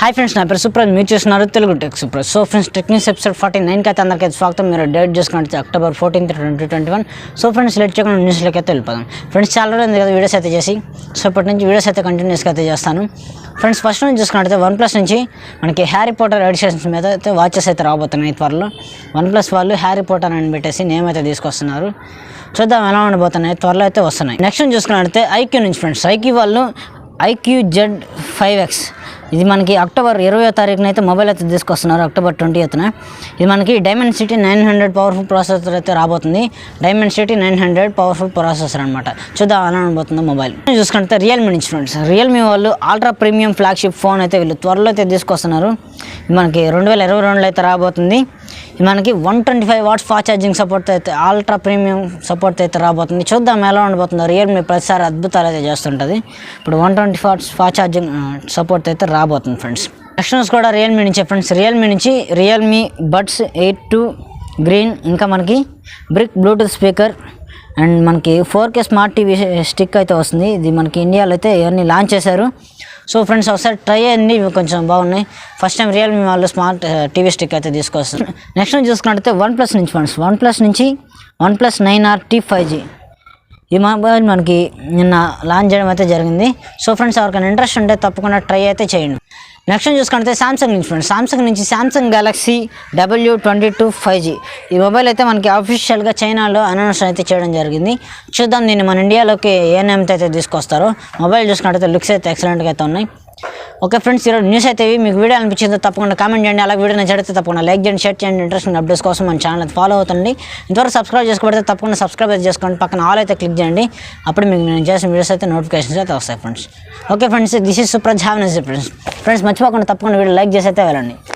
Hi friends ना पे सुप्रज మీరు చూస్తున్నారు Telugu tech super. So friends techniques episode 49 కి అయితే అందరికీ స్వాగతం. మీరు డేట్ చూసుకుంటే October 14th 2021. So friends let check news లకి అయితే వెళ్ళిపోదాం. ఫ్రెండ్స్ చాలా రోజులు కదా వీడియోస్ అయితే చేసి, సో ఇప్పటి నుంచి వీడియోస్ అయితే కంటిన్యూస్గా అయితే చేస్తాను. ఫ్రెండ్స్ ఫస్ట్ నుంచి చూసుకుంటే వన్ప్లస్ నుంచి మనకి హ్యారీ పాటర్ ఎడిషన్స్ మీద అయితే వాచెస్ అయితే రాబోతున్నాయి త్వరలో. వన్ప్లస్ వాళ్ళు హ్యారీ పాటర్ అని పెట్టేసి నేమ్ అయితే తీసుకొస్తున్నారు. చూద్దాం ఎలా ఉండబోతున్నాయి, త్వరలో అయితే వస్తున్నాయి. నెక్స్ట్ చూసుకున్నట్లయితే ఐక్యూ నుంచి ఫ్రెండ్స్, ఐక్యూ వాళ్ళు IQ Z5X ఇది మనకి అక్టోబర్ 20వ తారీఖున అయితే మొబైల్ అయితే తీసుకొస్తున్నారు. అక్టోబర్ 20th ఇది మనకి డైమెన్సిటీ 900 పవర్ఫుల్ ప్రాసెసర్ అయితే రాబోతుంది. డైమెన్సిటీ 900 పవర్ఫుల్ ప్రాసెసర్ అనమాట. చూద్దాం ఎలా ఉండబోతుందో మొబైల్. చూసుకుంటే రియల్మీ నుంచి ఫ్రెండ్స్, రియల్మీ వాళ్ళు అల్ట్రా ప్రీమియం ఫ్లాగ్షిప్ ఫోన్ అయితే వీళ్ళు త్వరలో అయితే తీసుకొస్తున్నారు. మనకి 2022లో అయితే రాబోతుంది. మనకి 125 వాట్స్ ఫాస్ట్ ఛార్జింగ్ సపోర్ట్ అయితే అల్ట్రా ప్రీమియం సపోర్ట్ అయితే రాబోతుంది. చూద్దాం ఎలా ఉండబోతుందో. రియల్మీ ప్రతిసారి అద్భుతాలు అయితే చేస్తుంటుంది. ఇప్పుడు 120 వాట్స్ ఫాస్ట్ ఛార్జింగ్ సపోర్ట్ అయితే రాబోతుంది ఫ్రెండ్స్. నెక్స్ట్ న్యూస్ కూడా రియల్మీ నుంచే ఫ్రెండ్స్. రియల్మీ నుంచి రియల్మీ బడ్స్ 8 గ్రీన్, ఇంకా మనకి బ్రిక్ బ్లూటూత్ స్పీకర్ అండ్ మనకి 4K స్మార్ట్ టీవీ స్టిక్ అయితే వస్తుంది. ఇది మనకి ఇండియాలో అయితే ఇవన్నీ లాంచ్ చేశారు. సో ఫ్రెండ్స్ ఒకసారి ట్రై అయ్యండి, కొంచెం బాగున్నాయి. ఫస్ట్ టైం రియల్మీ వాళ్ళు స్మార్ట్ టీవీ స్టిక్ అయితే తీసుకొస్తారు. నెక్స్ట్ చూసుకున్నట్టయితే వన్ప్లస్ నుంచి ఫ్రెండ్స్, వన్ప్లస్ నుంచి OnePlus 9R T 5G ఈ మొబైల్ మనకి నిన్న లాంచ్ చేయడం అయితే జరిగింది. సో ఫ్రెండ్స్ ఎవరికైనా ఇంట్రెస్ట్ ఉంటే తప్పకుండా ట్రై అయితే చేయండి. నెక్స్ట్ చూసుకుంటే సామ్సంగ్ నుంచి ఫ్రెండ్స్, సామ్సంగ్ నుంచి సామ్సంగ్ గెలాక్సీ W22 5G ఈ మొబైల్ అయితే మనకి అఫీషియల్గా చైనాలో అనౌన్స్ అయితే చేయడం జరిగింది. చూద్దాం దీన్ని మన ఇండియాలోకి ఏ నేమ్తో అయితే తీసుకొస్తారో. మొబైల్ చూసుకున్నట్టయితే లుక్స్ అయితే ఎక్సలెంట్గా అయితే ఉన్నాయి. ఓకే ఫ్రెండ్స్, ఈరోజు న్యూస్ అయితే మీకు వీడియో అనిపించిందో తప్పకుండా కామెంట్ చేయండి. అలాగే వీడియో నచ్చితే తప్పకుండా లైక్ చేయండి, షేర్ చేయండి. ఇంట్రెస్టింగ్ అప్డేట్స్ కోసం మన ఛానల్ అయితే ఫాలో అవుతుంది. ఇంతవరకు సబ్స్క్రైబ్ చేసుకోబడితే తప్పకుండా సబ్స్క్రైబ్ అయితే చేసుకోండి. పక్కన ఆల్ అయితే క్లిక్ చేయండి. అప్పుడు మీకు నేను చేసిన వీడియోస్ అయితే నోటిఫికేషన్స్ అయితే వస్తాయి friends. Okay friends, this is Supraj. Have nice day friends. మర్చిపోకుండా తప్పకుండా వీడియో లైక్ చేసి అయితే వెళ్ళండి.